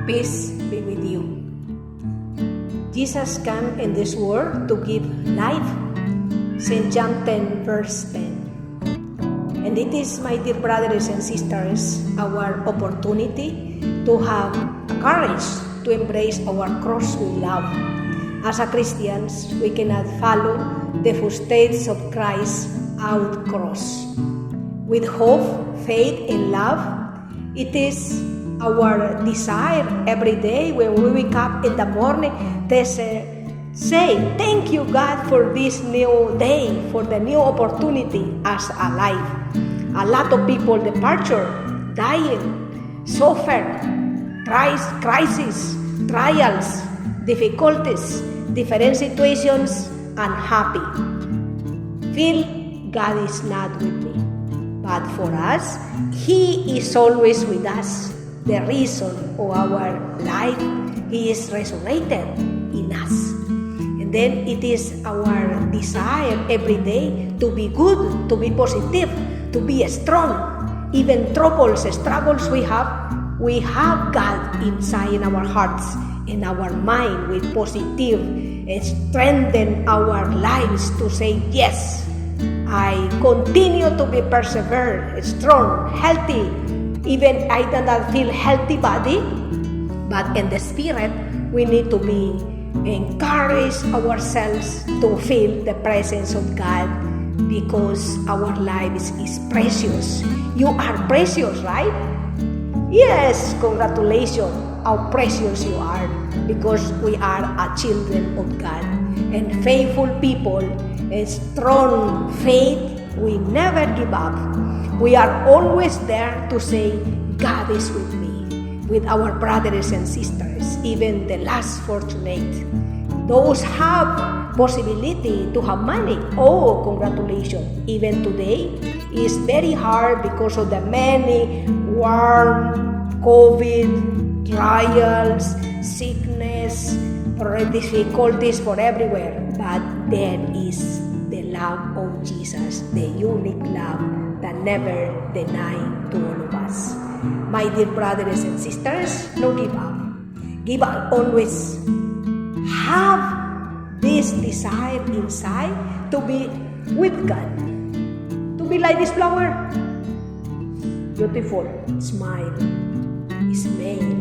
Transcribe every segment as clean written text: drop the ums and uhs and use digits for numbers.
Peace be with you. Jesus came in this world to give life. St. John 10 verse 10. And it is, my dear brothers and sisters, our opportunity to have courage to embrace our cross with love. As a Christians, we cannot follow the footsteps of Christ out cross. With hope, faith, and love, it is our desire every day when we wake up in the morning to say, thank you, God, for this new day, for the new opportunity as alive. A lot of people departure, dying, suffer, crisis, trials, difficulties, different situations, unhappy. Feel God is not with me. But for us, He is always with us. The reason of our life, He is resurrected in us. And then it is our desire every day to be good, to be positive, to be strong. Even troubles, struggles we have God inside in our hearts, in our mind with positive and strengthen our lives to say, yes, I continue to be persevered, strong, healthy. Even I do not feel healthy body, but in the spirit, we need to be encourage ourselves to feel the presence of God because our lives is precious. You are precious, right? Yes, congratulations, how precious you are because we are a children of God and faithful people, a strong faith, we never give up. We are always there to say, God is with me, with our brothers and sisters, even the less fortunate. Those have possibility to have money. Oh, congratulations. Even today is very hard because of the many war, COVID, trials, sickness, difficulties for everywhere. But there is the love of Jesus, the unique love that never deny to all of us. My dear brothers and sisters, no give up. Give up always. Have this desire inside to be with God. To be like this flower. Beautiful. Smile. Smile.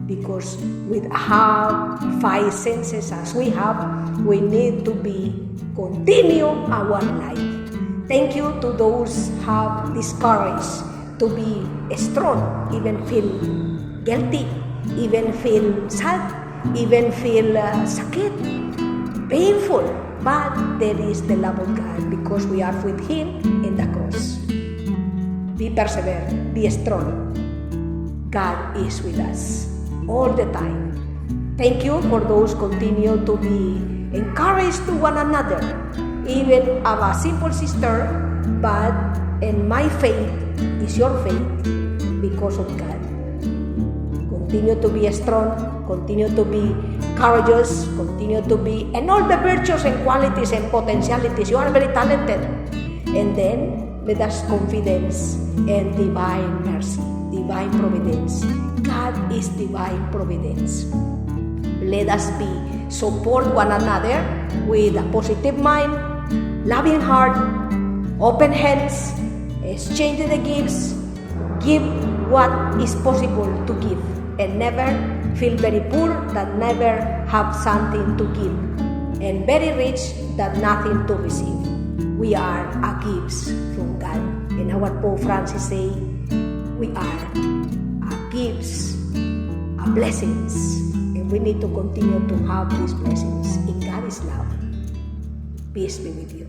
Because with have five senses as we have, we need to continue our life. Thank you to those who have this courage to be strong, even feel guilty, even feel sad, even feel sakit, painful. But there is the love of God because we are with Him in the cross. Be persevere, be strong. God is with us all the time. Thank you for those continue to be encouraged to one another. Even I'm a simple sister, but in my faith is your faith because of God. Continue to be strong, continue to be courageous, continue to be, and all the virtues and qualities and potentialities. You are very talented. And then let us confidence in divine mercy, divine providence. God is divine providence. Let us support one another with a positive mind, loving heart, open hands, exchange the gifts, give what is possible to give, and never feel very poor that never have something to give, and very rich that nothing to receive. We are a gifts from God. And our Pope Francis say, we are a gifts, a blessings. We need to continue to have these blessings in God's love. Peace be with you.